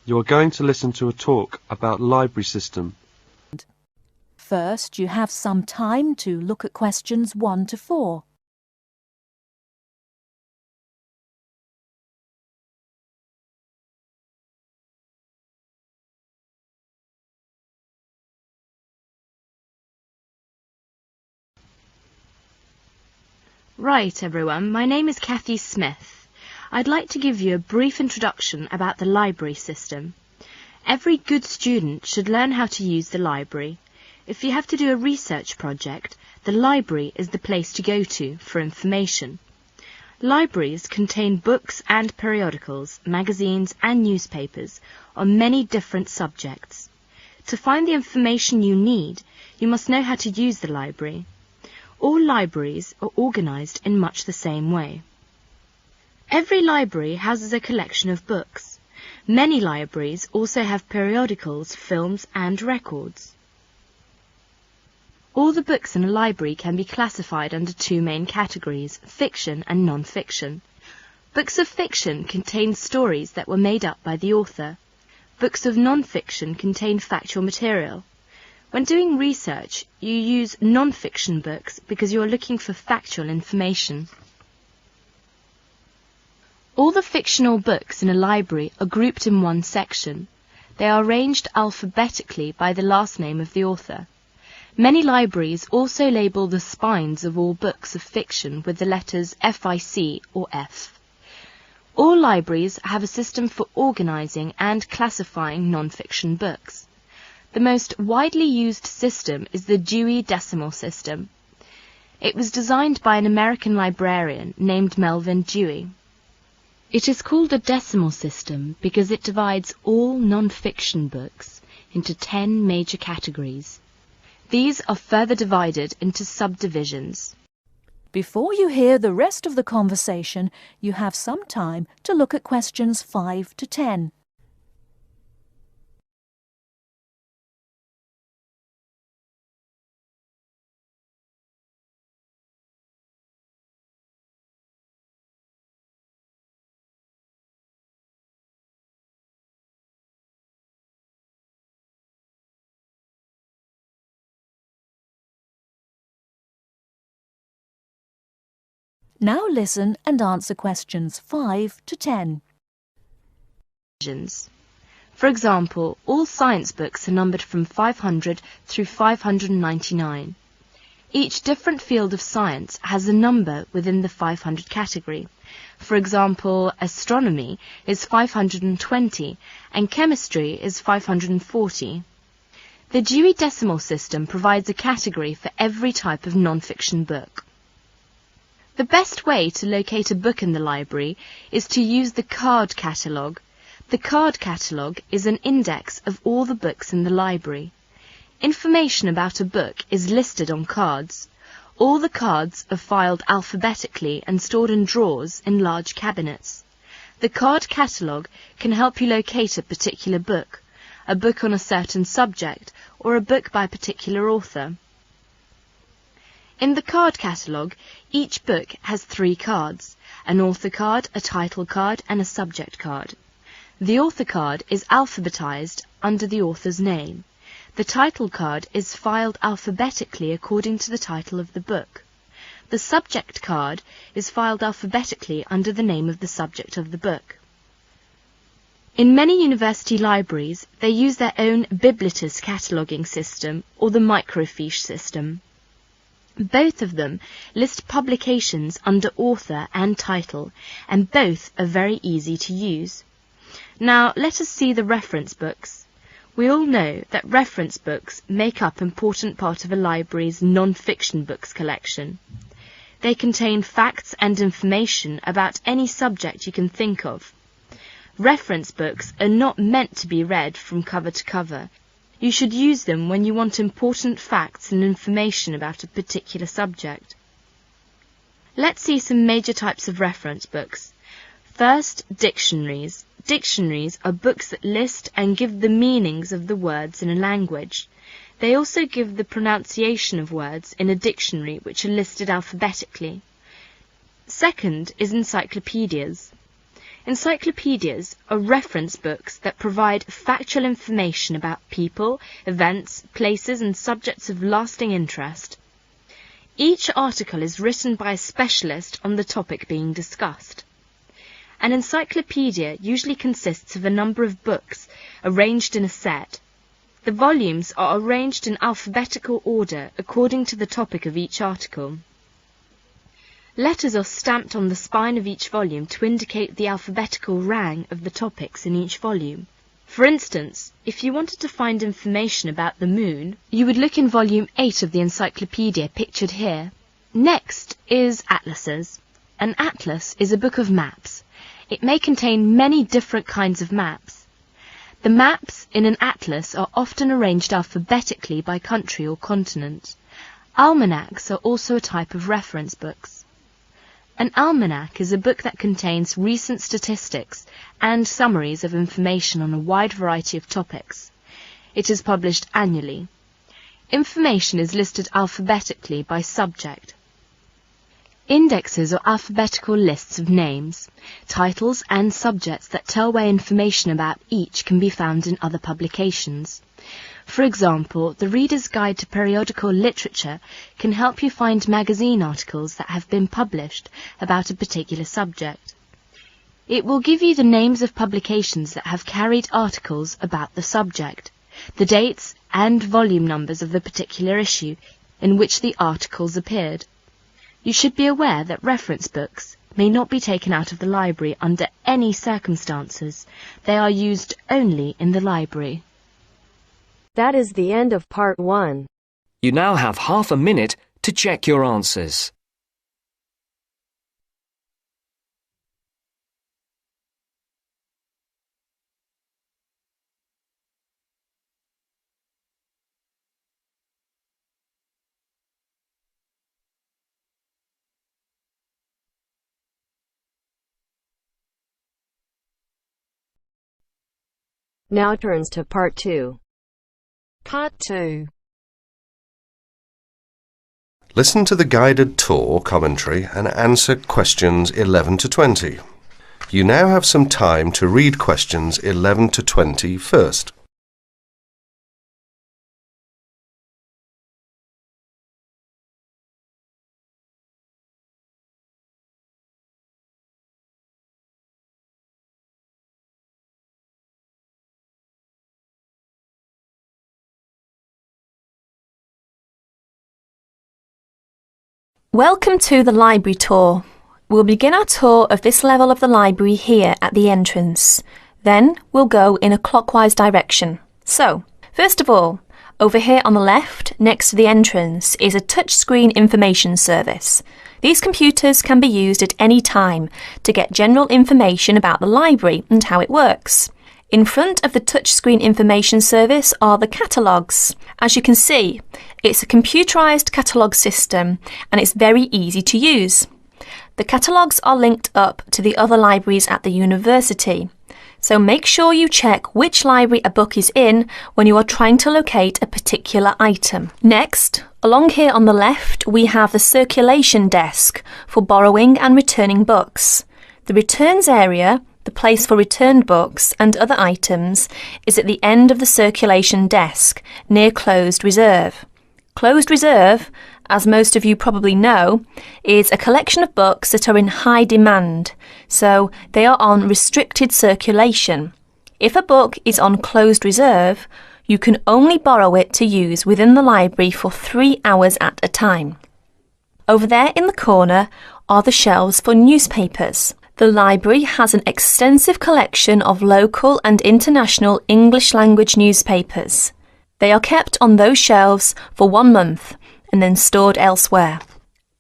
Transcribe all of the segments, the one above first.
You are going to listen to a talk about library system. First, you have some time to look at questions 1 to 4. Right, everyone, my name is Kathy Smith. I'd like to give you a brief introduction about the library system. Every good student should learn how to use the library. If you have to do a research project, the library is the place to go to for information. Libraries contain books and periodicals, magazines and newspapers on many different subjects. To find the information you need, you must know how to use the library. All libraries are organised in much the same way. Every library houses a collection of books. Many libraries also have periodicals, films and records. All the books in a library can be classified under 2 main categories, fiction and non-fiction. Books of fiction contain stories that were made up by the author. Books of non-fiction contain factual material. When doing research, you use non-fiction books because you are looking for factual information. All the fictional books in a library are grouped in one section. They are arranged alphabetically by the last name of the author. Many libraries also label the spines of all books of fiction with the letters FIC or F. All libraries have a system for organising and classifying non-fiction books. The most widely used system is the Dewey Decimal System. It was designed by an American librarian named Melvin Dewey. It is called a decimal system because it divides all non-fiction books into 10 major categories. These are further divided into subdivisions. Before you hear the rest of the conversation, you have some time to look at questions 5 to 10. Now listen and answer questions 5 to 10. For example, all science books are numbered from 500 through 599. Each different field of science has a number within the 500 category. For example, astronomy is 520 and chemistry is 540. The Dewey Decimal System provides a category for every type of non-fiction book. The best way to locate a book in the library is to use the card catalogue. The card catalogue is an index of all the books in the library. Information about a book is listed on cards. All the cards are filed alphabetically and stored in drawers in large cabinets. The card catalogue can help you locate a particular book, a book on a certain subject, or a book by a particular author. In the card catalogue, each book has 3 cards, an author card, a title card and a subject card. The author card is alphabetized under the author's name. The title card is filed alphabetically according to the title of the book. The subject card is filed alphabetically under the name of the subject of the book. In many university libraries, they use their own Biblitus cataloguing system or the microfiche system. Both of them list publications under author and title, and both are very easy to use. Now let us see the reference books. We all know that reference books make up an important part of a library's non-fiction books collection. They contain facts and information about any subject you can think of. Reference books are not meant to be read from cover to cover. You should use them when you want important facts and information about a particular subject. Let's see some major types of reference books. First, dictionaries. Dictionaries are books that list and give the meanings of the words in a language. They also give the pronunciation of words in a dictionary which are listed alphabetically. Second is encyclopedias. Encyclopedias are reference books that provide factual information about people, events, places and subjects of lasting interest. Each article is written by a specialist on the topic being discussed. An encyclopedia usually consists of a number of books arranged in a set. The volumes are arranged in alphabetical order according to the topic of each article. Letters are stamped on the spine of each volume to indicate the alphabetical rang of the topics in each volume. For instance, if you wanted to find information about the moon, you would look in volume 8 of the encyclopedia pictured here. Next is atlases. An atlas is a book of maps. It may contain many different kinds of maps. The maps in an atlas are often arranged alphabetically by country or continent. Almanacs are also a type of reference books. An almanac is a book that contains recent statistics and summaries of information on a wide variety of topics. It is published annually. Information is listed alphabetically by subject. Indexes are alphabetical lists of names, titles and subjects that tell where information about each can be found in other publications. For example, the Reader's Guide to Periodical Literature can help you find magazine articles that have been published about a particular subject. It will give you the names of publications that have carried articles about the subject, the dates and volume numbers of the particular issue in which the articles appeared. You should be aware that reference books may not be taken out of the library under any circumstances. They are used only in the library. That is the end of part 1. You now have half a minute to check your answers. Now turns to part 2. Part 2. Listen to the guided tour commentary and answer questions 11 to 20. You now have some time to read questions 11 to 20 first. Welcome to the library tour. We'll begin our tour of this level of the library here at the entrance. Then we'll go in a clockwise direction. So, first of all, over here on the left, next to the entrance, is a touchscreen information service. These computers can be used at any time to get general information about the library and how it works. In front of the touchscreen information service are the catalogues. As you can see, it's a computerized catalogue system and it's very easy to use. The catalogues are linked up to the other libraries at the university, so make sure you check which library a book is in when you are trying to locate a particular item. Next, along here on the left, we have the circulation desk for borrowing and returning books. The returns area, the place for returned books and other items, is at the end of the circulation desk, near closed reserve. Closed reserve, as most of you probably know, is a collection of books that are in high demand, so they are on restricted circulation. If a book is on closed reserve, you can only borrow it to use within the library for 3 hours at a time. Over there in the corner are the shelves for newspapers. The library has an extensive collection of local and international English language newspapers. They are kept on those shelves for 1 month and then stored elsewhere.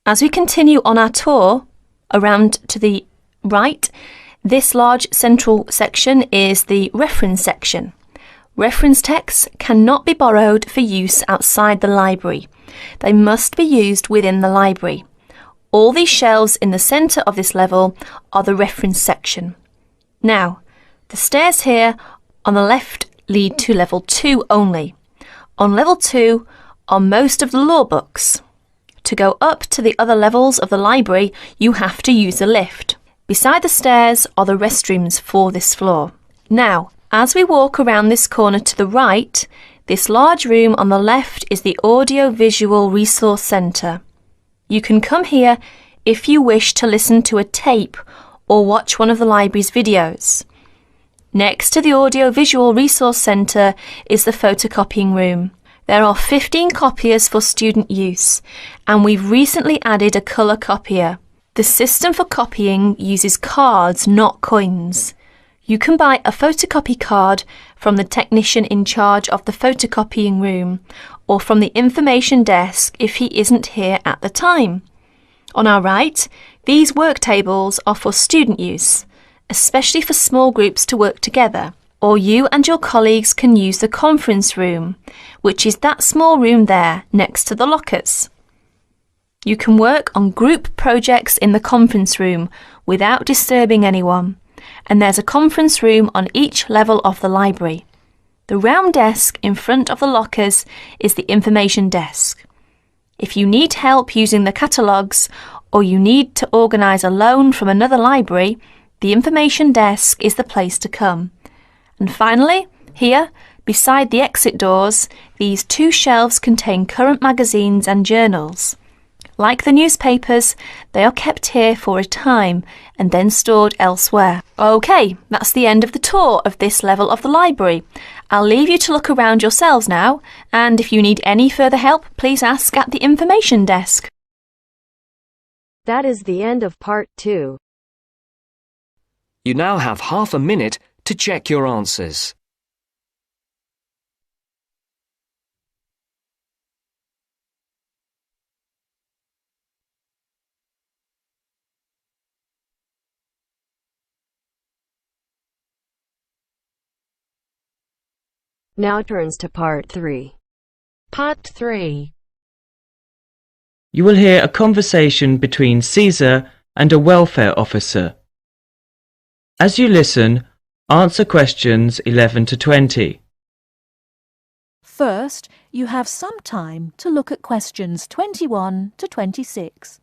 As we continue on our tour, around to the right, this large central section is the reference section. Reference texts cannot be borrowed for use outside the library. They must be used within the library. All these shelves in the centre of this level are the reference section. Now, the stairs here on the left lead to level 2 only. On level 2 are most of the law books. To go up to the other levels of the library, you have to use a lift. Beside the stairs are the restrooms for this floor. Now, as we walk around this corner to the right, this large room on the left is the Audio-Visual Resource Centre. You can come here if you wish to listen to a tape or watch one of the library's videos. Next to the Audio-Visual Resource Centre is the photocopying room. There are 15 copiers for student use, and we've recently added a colour copier. The system for copying uses cards, not coins. You can buy a photocopy card from the technician in charge of the photocopying room or from the information desk if he isn't here at the time. On our right, these work tables are for student use, especially for small groups to work together, or you and your colleagues can use the conference room, which is that small room there next to the lockers. You can work on group projects in the conference room without disturbing anyone, and there's a conference room on each level of the library. The round desk in front of the lockers is the information desk. If you need help using the catalogues or you need to organise a loan from another library, the information desk is the place to come. And finally, here, beside the exit doors, these two shelves contain current magazines and journals. Like the newspapers, they are kept here for a time and then stored elsewhere. OK, that's the end of the tour of this level of the library. I'll leave you to look around yourselves now, and if you need any further help, please ask at the information desk. That is the end of part 2. You now have half a minute to check your answers. Now turns to part 3. Part 3. You will hear a conversation between Caesar and a welfare officer. As you listen, answer questions 11 to 20. First, you have some time to look at questions 21 to 26.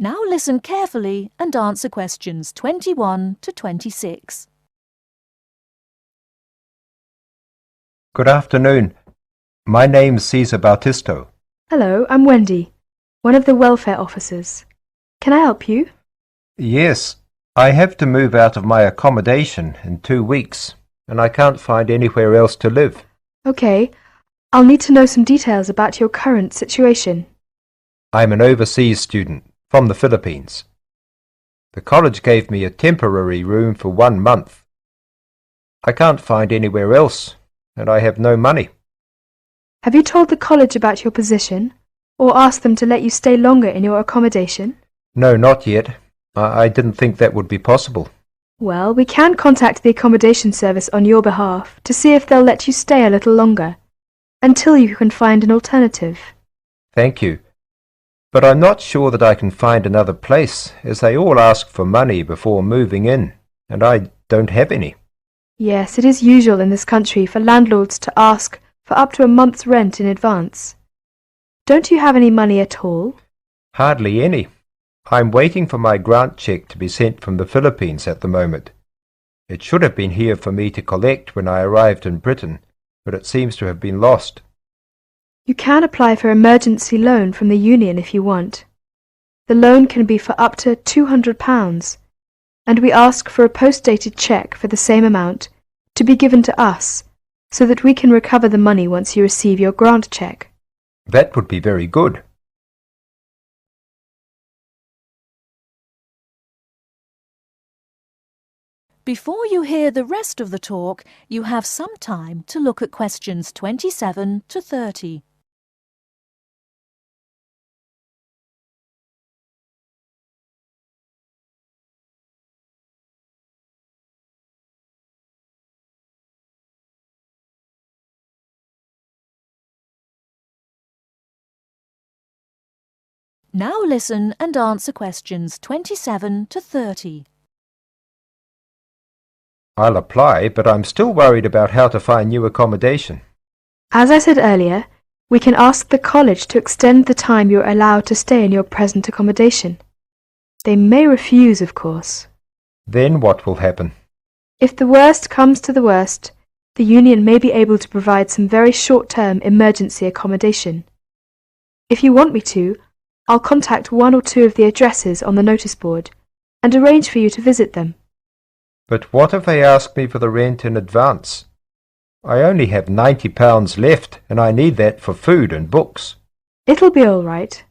Now listen carefully and answer questions 21 to 26. Good afternoon. My name's Cesar Bautisto. Hello, I'm Wendy, one of the welfare officers. Can I help you? Yes, I have to move out of my accommodation in 2 weeks, and I can't find anywhere else to live. Okay, I'll need to know some details about your current situation. I'm an overseas student from the Philippines. The college gave me a temporary room for 1 month. I can't find anywhere else, and I have no money. Have you told the college about your position, or asked them to let you stay longer in your accommodation? No, not yet. I didn't think that would be possible. Well, we can contact the accommodation service on your behalf to see if they'll let you stay a little longer, until you can find an alternative. Thank you. But I'm not sure that I can find another place, as they all ask for money before moving in, and I don't have any. Yes, it is usual in this country for landlords to ask for up to a month's rent in advance. Don't you have any money at all? Hardly any. I'm waiting for my grant cheque to be sent from the Philippines at the moment. It should have been here for me to collect when I arrived in Britain, but it seems to have been lost. You can apply for emergency loan from the union if you want. The loan can be for up to £200, and we ask for a post-dated cheque for the same amount to be given to us, so that we can recover the money once you receive your grant cheque. That would be very good. Before you hear the rest of the talk, you have some time to look at questions 27 to 30. Now listen and answer questions 27 to 30. I'll apply, but I'm still worried about how to find new accommodation. As I said earlier, we can ask the college to extend the time you're allowed to stay in your present accommodation. They may refuse, of course. Then what will happen? If the worst comes to the worst, the union may be able to provide some very short-term emergency accommodation. If you want me to, I'll contact one or two of the addresses on the notice board and arrange for you to visit them. But what if they ask me for the rent in advance? I only have £90 left, and I need that for food and books. It'll be all right.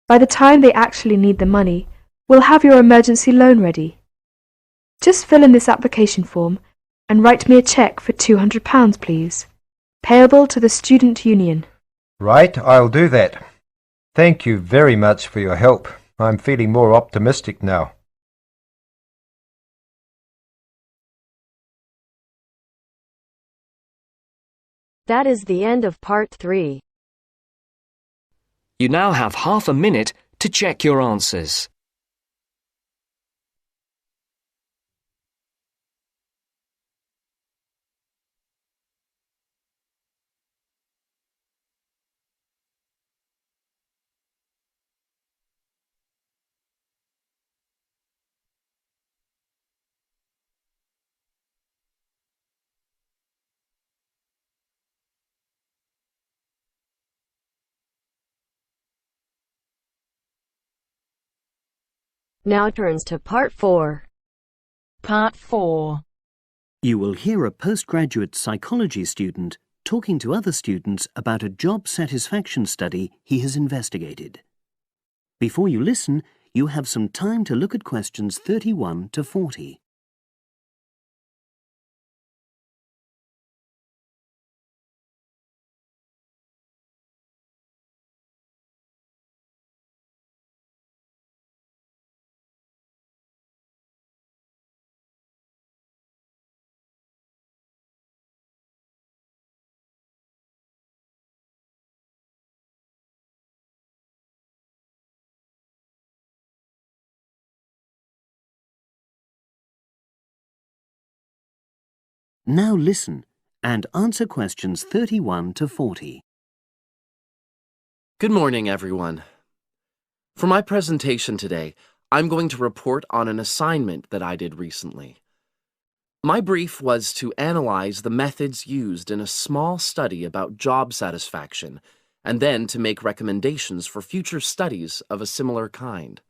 By the time they actually need the money, we'll have your emergency loan ready. Just fill in this application form and write me a cheque for £200, please, payable to the student union. Right, I'll do that. Thank you very much for your help. I'm feeling more optimistic now. That is the end of part 3. You now have half a minute to check your answers. Now turns to part 4. Part 4. You will hear a postgraduate psychology student talking to other students about a job satisfaction study he has investigated. Before you listen, you have some time to look at questions 31 to 40. Now listen and answer questions 31 to 40. Good morning, everyone. For my presentation today, I'm going to report on an assignment that I did recently. My brief was to analyze the methods used in a small study about job satisfaction, and then to make recommendations for future studies of a similar kind.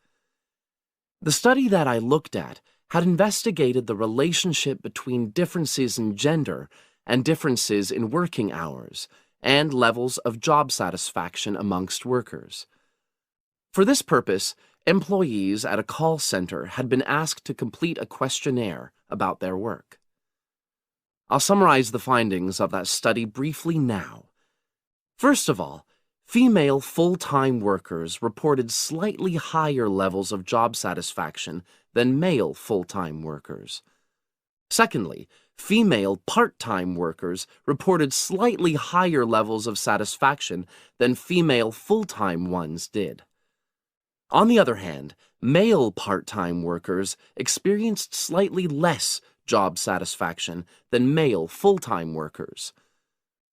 The study that I looked at had investigated the relationship between differences in gender and differences in working hours and levels of job satisfaction amongst workers. For this purpose, employees at a call center had been asked to complete a questionnaire about their work. I'll summarize the findings of that study briefly now. First of all, female full-time workers reported slightly higher levels of job satisfaction than male full-time workers. Secondly, female part-time workers reported slightly higher levels of satisfaction than female full-time ones did. On the other hand, male part-time workers experienced slightly less job satisfaction than male full-time workers.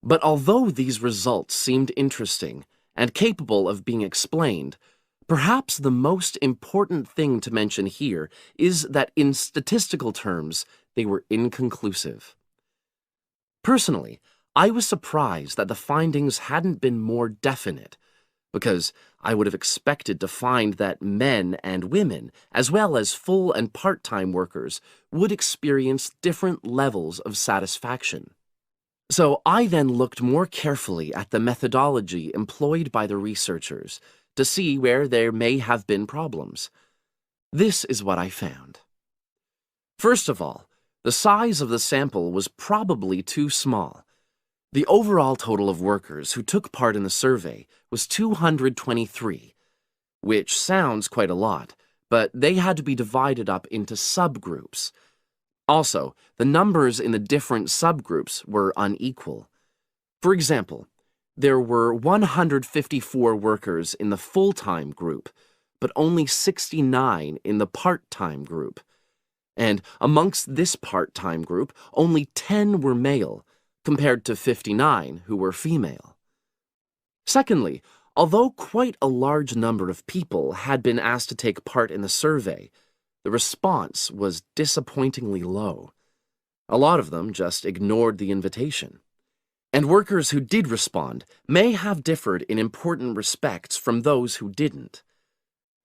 But although these results seemed interesting and capable of being explained, perhaps the most important thing to mention here is that in statistical terms, they were inconclusive. Personally, I was surprised that the findings hadn't been more definite, because I would have expected to find that men and women, as well as full and part-time workers, would experience different levels of satisfaction. So I then looked more carefully at the methodology employed by the researchers to see where there may have been problems. This is what I found. First of all, the size of the sample was probably too small. The overall total of workers who took part in the survey was 223, which sounds quite a lot, but they had to be divided up into subgroups. Also, the numbers in the different subgroups were unequal. For example, there were 154 workers in the full-time group, but only 69 in the part-time group. And amongst this part-time group, only 10 were male, compared to 59 who were female. Secondly, although quite a large number of people had been asked to take part in the survey, the response was disappointingly low. A lot of them just ignored the invitation. And workers who did respond may have differed in important respects from those who didn't.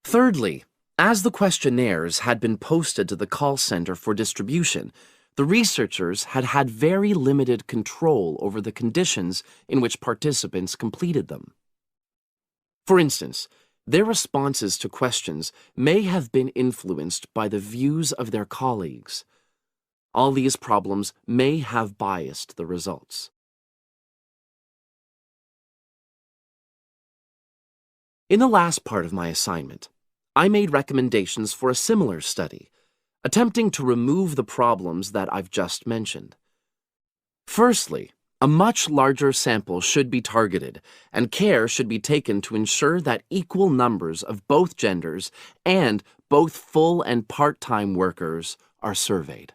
Thirdly, as the questionnaires had been posted to the call center for distribution, the researchers had had very limited control over the conditions in which participants completed them. For instance, their responses to questions may have been influenced by the views of their colleagues. All these problems may have biased the results. In the last part of my assignment, I made recommendations for a similar study, attempting to remove the problems that I've just mentioned. Firstly, a much larger sample should be targeted, and care should be taken to ensure that equal numbers of both genders and both full and part-time workers are surveyed.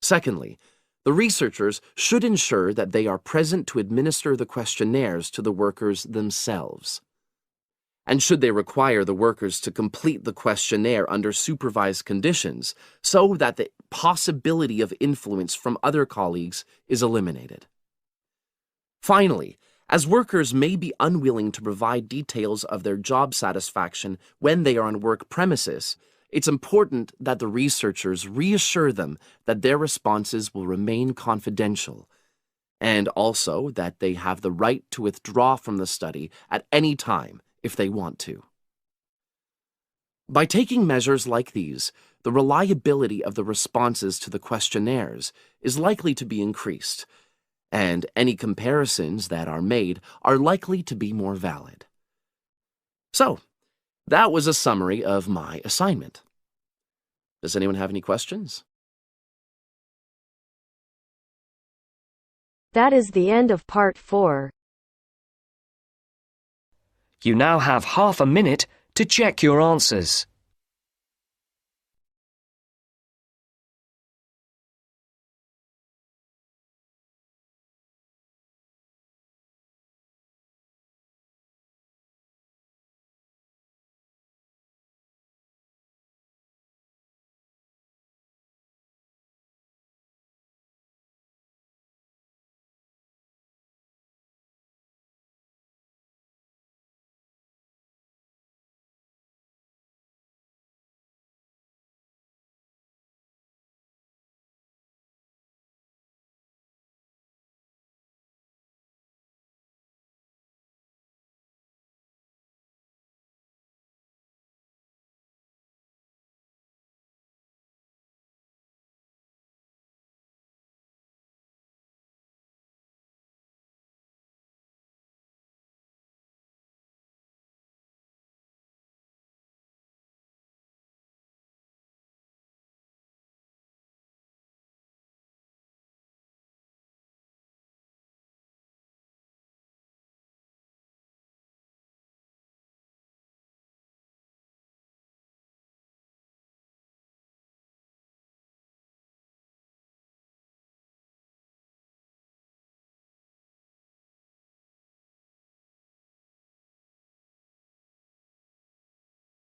Secondly, the researchers should ensure that they are present to administer the questionnaires to the workers themselves. And should they require the workers to complete the questionnaire under supervised conditions so that the possibility of influence from other colleagues is eliminated. Finally, as workers may be unwilling to provide details of their job satisfaction when they are on work premises, it's important that the researchers reassure them that their responses will remain confidential, and also that they have the right to withdraw from the study at any time if they want to. By taking measures like these, the reliability of the responses to the questionnaires is likely to be increased, and any comparisons that are made are likely to be more valid. So, that was a summary of my assignment. Does anyone have any questions? That is the end of part 4. You now have half a minute to check your answers.